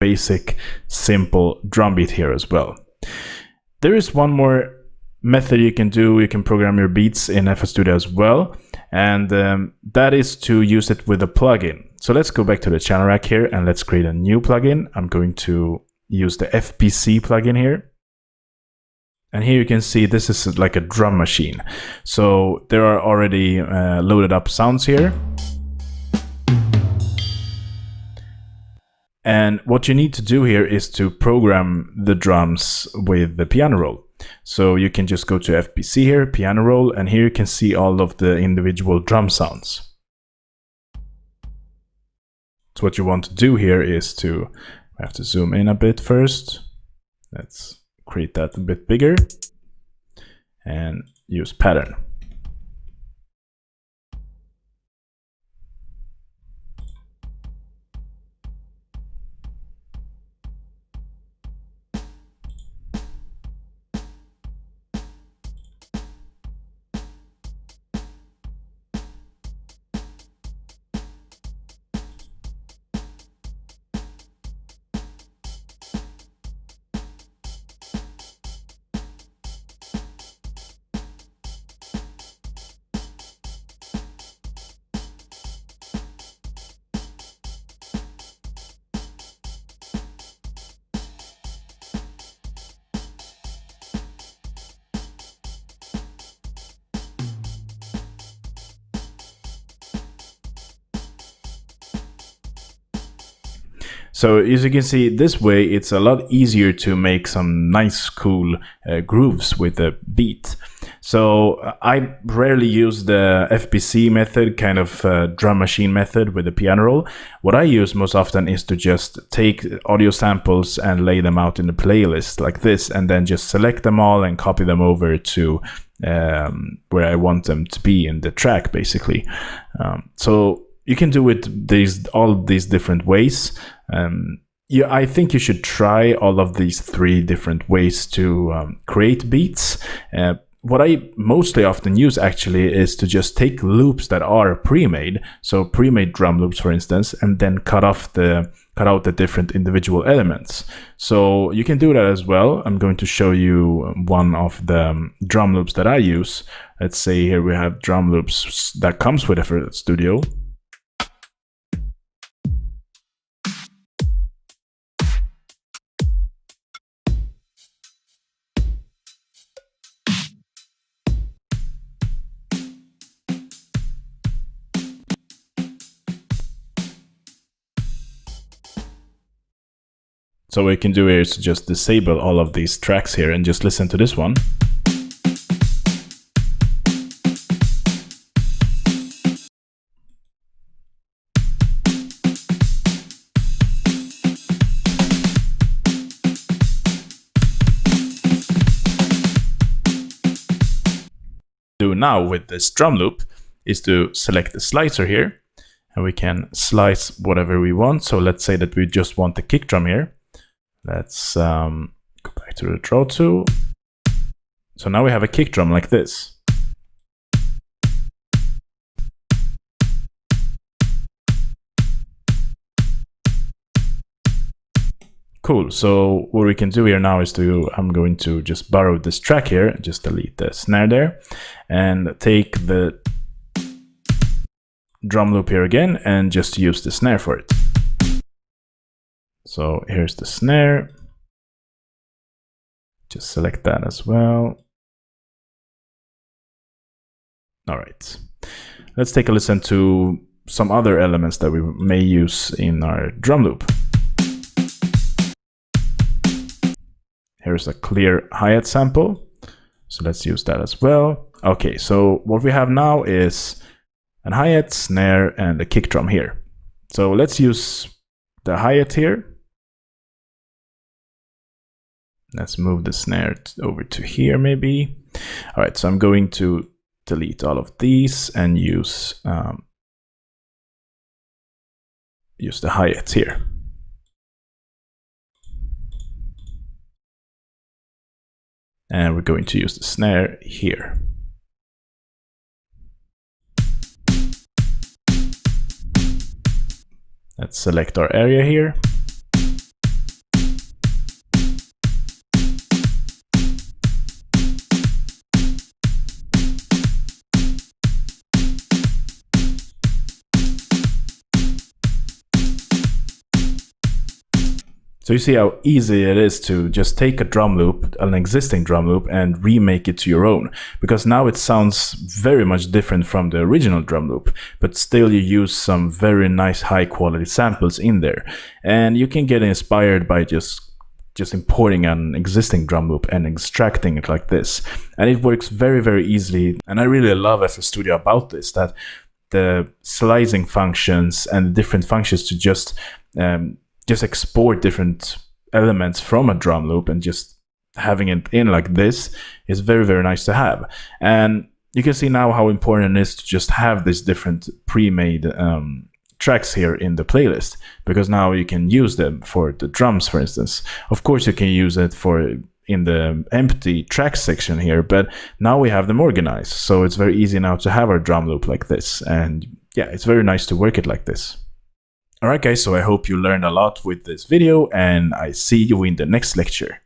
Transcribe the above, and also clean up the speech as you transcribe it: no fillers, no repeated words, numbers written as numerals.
basic, simple drum beat here as well. There is one more method you can do. You can program your beats in FL Studio as well, and that is to use it with a plugin. So let's go back to the channel rack here and let's create a new plugin. I'm going to use the FBC plugin here. And here you can see this is like a drum machine. So there are already loaded up sounds here. And what you need to do here is to program the drums with the piano roll. So you can just go to FBC here, piano roll, and here you can see all of the individual drum sounds. So what you want to do here is to, I have to zoom in a bit first. Let's create that a bit bigger and use pattern. So as you can see, this way it's a lot easier to make some nice, cool grooves with the beat. So I rarely use the FBC method, kind of drum machine method with the piano roll. What I use most often is to just take audio samples and lay them out in a playlist like this, and then just select them all and copy them over to where I want them to be in the track, basically. So you can do it all these different ways. I think you should try all of these 3 different ways to create beats. What I mostly often use actually is to just take loops that are pre-made, so pre-made drum loops, for instance, and then cut out the different individual elements. So you can do that as well. I'm going to show you one of the drum loops that I use. Let's say here we have drum loops that comes with FL Studio. So what we can do here is just disable all of these tracks here and just listen to this one. Do now with this drum loop is to select the slicer here, and we can slice whatever we want. So let's say that we just want the kick drum here. Let's go back to the draw tool. So now we have a kick drum like this. Cool. So what we can do here now is I'm going to just borrow this track here, just delete the snare there, and take the drum loop here again and just use the snare for it. So here's the snare. Just select that as well. All right. Let's take a listen to some other elements that we may use in our drum loop. Here's a clear hi-hat sample. So let's use that as well. Okay, so what we have now is a hi-hat, snare, and a kick drum here. So let's use the hi-hat here. Let's move the snare over to here maybe. All right, so I'm going to delete all of these and use the hi-hats here. And we're going to use the snare here. Let's select our area here. So you see how easy it is to just take a drum loop, an existing drum loop, and remake it to your own. Because now it sounds very much different from the original drum loop, but still you use some very nice high quality samples in there. And you can get inspired by just importing an existing drum loop and extracting it like this. And it works very, very easily. And I really love FL Studio about this, that the slicing functions and different functions to just export different elements from a drum loop and just having it in like this is very, very nice to have. And you can see now how important it is to just have these different pre-made tracks here in the playlist, because now you can use them for the drums, for instance. Of course, you can use it for in the empty track section here, but now we have them organized. So it's very easy now to have our drum loop like this. And yeah, it's very nice to work it like this. Alright guys, so I hope you learned a lot with this video, and I see you in the next lecture.